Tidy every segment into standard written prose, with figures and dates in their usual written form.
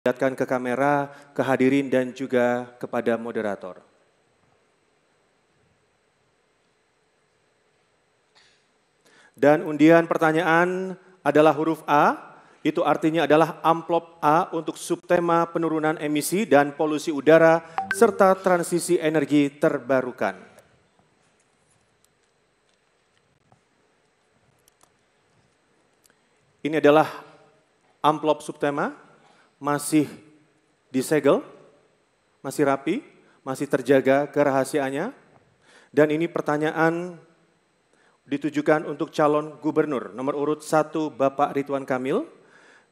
Lihatkan ke kamera, ke hadirin dan juga kepada moderator. Dan undian pertanyaan adalah huruf A, itu artinya adalah amplop A untuk subtema penurunan emisi dan polusi udara serta transisi energi terbarukan. Ini adalah amplop subtema. Masih disegel, masih rapi, masih terjaga kerahasiaannya. Dan ini pertanyaan ditujukan untuk calon gubernur nomor urut 1 Bapak Ridwan Kamil.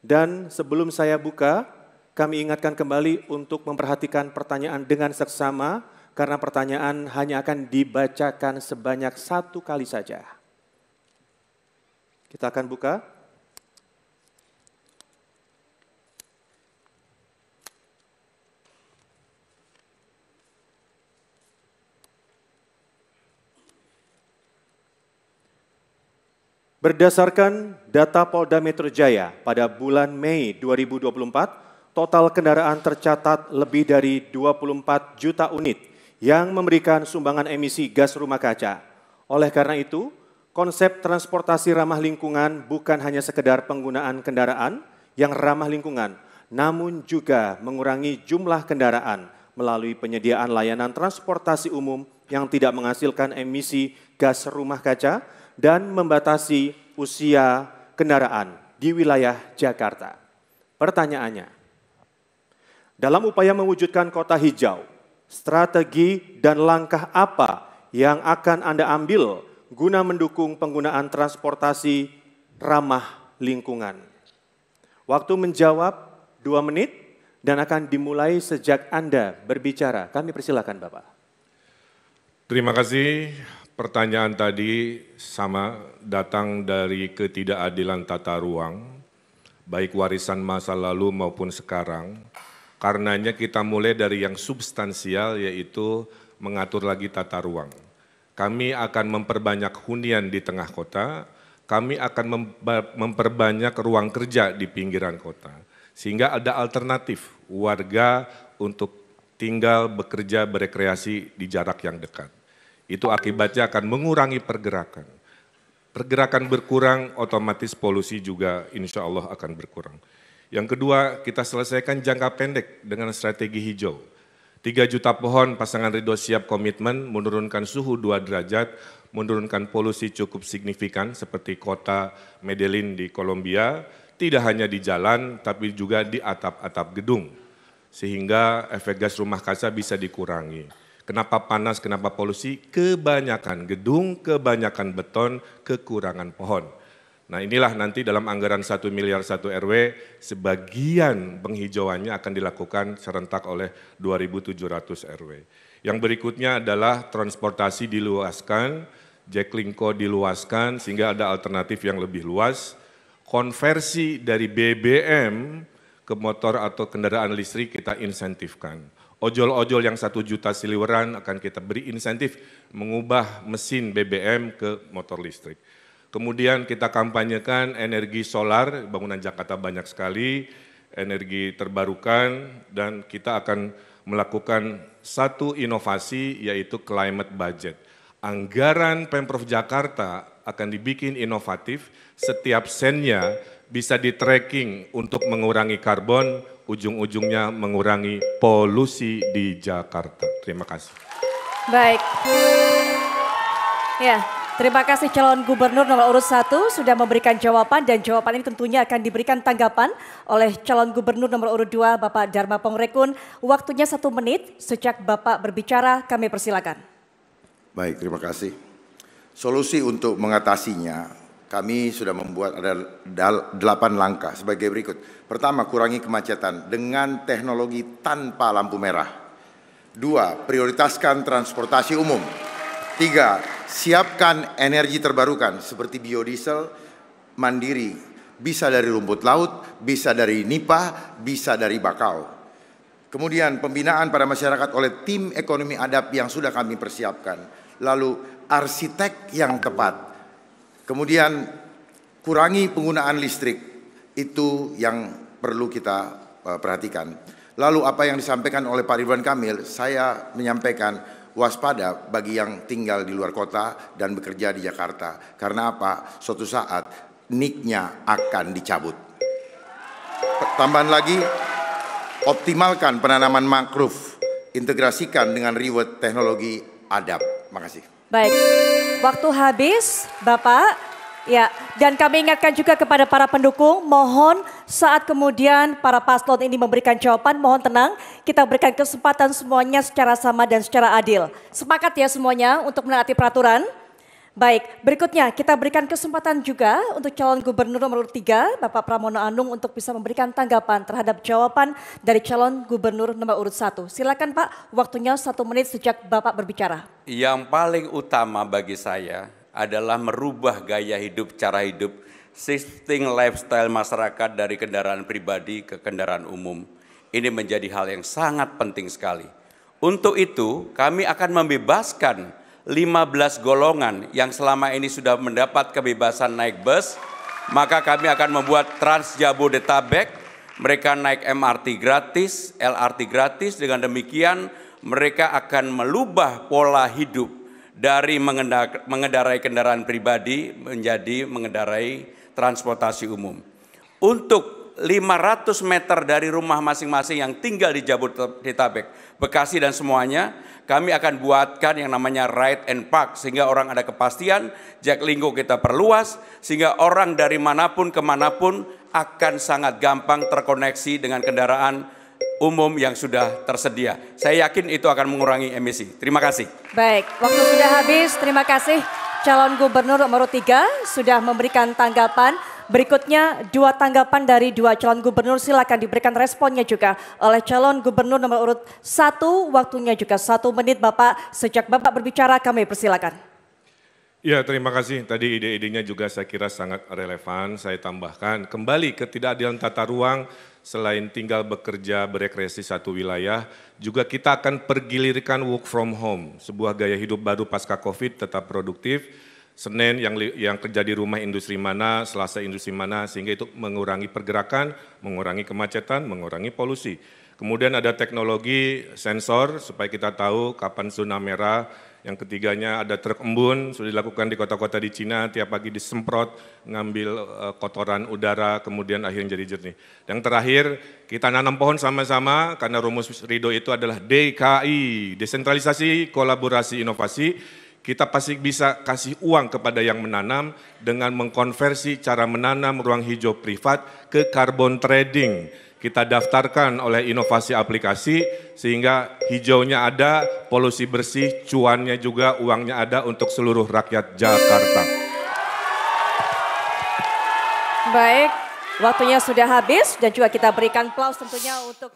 Dan sebelum saya buka, kami ingatkan kembali untuk memperhatikan pertanyaan dengan seksama karena pertanyaan hanya akan dibacakan sebanyak 1 kali saja. Kita akan buka. Berdasarkan data Polda Metro Jaya pada bulan Mei 2024, total kendaraan tercatat lebih dari 24 juta unit yang memberikan sumbangan emisi gas rumah kaca. Oleh karena itu, konsep transportasi ramah lingkungan bukan hanya sekedar penggunaan kendaraan yang ramah lingkungan, namun juga mengurangi jumlah kendaraan melalui penyediaan layanan transportasi umum yang tidak menghasilkan emisi gas rumah kaca dan membatasi usia kendaraan di wilayah Jakarta. Pertanyaannya, dalam upaya mewujudkan kota hijau, strategi dan langkah apa yang akan Anda ambil guna mendukung penggunaan transportasi ramah lingkungan? Waktu menjawab 2 menit dan akan dimulai sejak Anda berbicara. Kami persilakan Bapak. Terima kasih. Pertanyaan tadi sama datang dari ketidakadilan tata ruang, baik warisan masa lalu maupun sekarang. Karenanya kita mulai dari yang substansial yaitu mengatur lagi tata ruang. Kami akan memperbanyak hunian di tengah kota, kami akan memperbanyak ruang kerja di pinggiran kota. Sehingga ada alternatif warga untuk tinggal, bekerja, berekreasi di jarak yang dekat. Itu akibatnya akan mengurangi pergerakan. Pergerakan berkurang, otomatis polusi juga insya Allah akan berkurang. Yang kedua, kita selesaikan jangka pendek dengan strategi hijau. 3 juta pohon, pasangan Ridho siap komitmen menurunkan suhu 2 derajat, menurunkan polusi cukup signifikan seperti kota Medellin di Kolombia, tidak hanya di jalan tapi juga di atap-atap gedung. Sehingga efek gas rumah kaca bisa dikurangi. Kenapa panas, kenapa polusi? Kebanyakan gedung, kebanyakan beton, kekurangan pohon. Nah inilah nanti dalam anggaran 1 miliar 1 RW, sebagian penghijauannya akan dilakukan serentak oleh 2.700 RW. Yang berikutnya adalah transportasi diluaskan, Jaklingko diluaskan sehingga ada alternatif yang lebih luas. Konversi dari BBM ke motor atau kendaraan listrik kita insentifkan. Ojol-ojol yang 1 juta siliweran akan kita beri insentif mengubah mesin BBM ke motor listrik. Kemudian kita kampanyekan energi solar, bangunan Jakarta banyak sekali, energi terbarukan, dan kita akan melakukan satu inovasi yaitu climate budget. Anggaran Pemprov Jakarta akan dibikin inovatif, setiap sennya bisa di-tracking untuk mengurangi karbon, ujung-ujungnya mengurangi polusi di Jakarta. Terima kasih. Baik. Ya, terima kasih calon gubernur nomor urut 1 sudah memberikan jawaban dan jawaban ini tentunya akan diberikan tanggapan oleh calon gubernur nomor urut 2 Bapak Dharma Pongrekun. Waktunya 1 menit sejak Bapak berbicara, kami persilakan. Baik, terima kasih. Solusi untuk mengatasinya, kami sudah membuat ada 8 langkah sebagai berikut. Pertama, kurangi kemacetan dengan teknologi tanpa lampu merah. 2, prioritaskan transportasi umum. 3, siapkan energi terbarukan seperti biodiesel mandiri. Bisa dari rumput laut, bisa dari nipah, bisa dari bakau. Kemudian pembinaan pada masyarakat oleh tim ekonomi adab yang sudah kami persiapkan. Lalu arsitek yang tepat. Kemudian kurangi penggunaan listrik, itu yang perlu kita perhatikan. Lalu apa yang disampaikan oleh Pak Ridwan Kamil, saya menyampaikan waspada bagi yang tinggal di luar kota dan bekerja di Jakarta. Karena apa? Suatu saat NIK-nya akan dicabut. Tambahan lagi, optimalkan penanaman mangrove, integrasikan dengan reward teknologi ADAP. Makasih. Baik, waktu habis Bapak. Ya, dan kami ingatkan juga kepada para pendukung, mohon saat kemudian para paslon ini memberikan jawaban, mohon tenang, kita berikan kesempatan semuanya secara sama dan secara adil. Sepakat ya semuanya untuk menaati peraturan? Baik, berikutnya kita berikan kesempatan juga untuk calon gubernur nomor 3, Bapak Pramono Anung untuk bisa memberikan tanggapan terhadap jawaban dari calon gubernur nomor urut 1. Silakan Pak, waktunya 1 menit sejak Bapak berbicara. Yang paling utama bagi saya adalah merubah gaya hidup, cara hidup, shifting lifestyle masyarakat dari kendaraan pribadi ke kendaraan umum. Ini menjadi hal yang sangat penting sekali. Untuk itu kami akan membebaskan 15 golongan yang selama ini sudah mendapat kebebasan naik bus, maka kami akan membuat Trans Jabodetabek, mereka naik MRT gratis, LRT gratis, dengan demikian mereka akan merubah pola hidup dari mengendarai kendaraan pribadi menjadi mengendarai transportasi umum. Untuk 500 meter dari rumah masing-masing yang tinggal di Jabodetabek, Bekasi dan semuanya, kami akan buatkan yang namanya ride and park sehingga orang ada kepastian, Jaklingko kita perluas sehingga orang dari manapun kemanapun akan sangat gampang terkoneksi dengan kendaraan umum yang sudah tersedia. Saya yakin itu akan mengurangi emisi. Terima kasih. Baik, waktu sudah habis. Terima kasih calon gubernur nomor 3 sudah memberikan tanggapan. Berikutnya 2 tanggapan dari 2 calon gubernur, silakan diberikan responnya juga oleh calon gubernur nomor urut 1. Waktunya juga 1 menit Bapak. Sejak Bapak berbicara kami persilakan. Ya, terima kasih. Tadi ide-idenya juga saya kira sangat relevan. Saya tambahkan kembali ketidakadilan tata ruang. Selain tinggal bekerja berekreasi satu wilayah, juga kita akan pergilirkan work from home, sebuah gaya hidup baru pasca COVID, tetap produktif. Senin yang kerja di rumah industri mana, Selasa industri mana, sehingga itu mengurangi pergerakan, mengurangi kemacetan, mengurangi polusi. Kemudian ada teknologi sensor supaya kita tahu kapan zona merah. Yang ketiganya ada truk embun, sudah dilakukan di kota-kota di Cina, tiap pagi disemprot, ngambil kotoran udara, kemudian akhirnya jadi jernih. Yang terakhir, kita nanam pohon sama-sama, karena rumus Ridho itu adalah DKI, desentralisasi, kolaborasi, inovasi. Kita pasti bisa kasih uang kepada yang menanam dengan mengkonversi cara menanam ruang hijau privat ke carbon trading. Kita daftarkan oleh inovasi aplikasi sehingga hijaunya ada, polusi bersih, cuannya juga, uangnya ada untuk seluruh rakyat Jakarta. Baik, waktunya sudah habis dan juga kita berikan aplaus tentunya untuk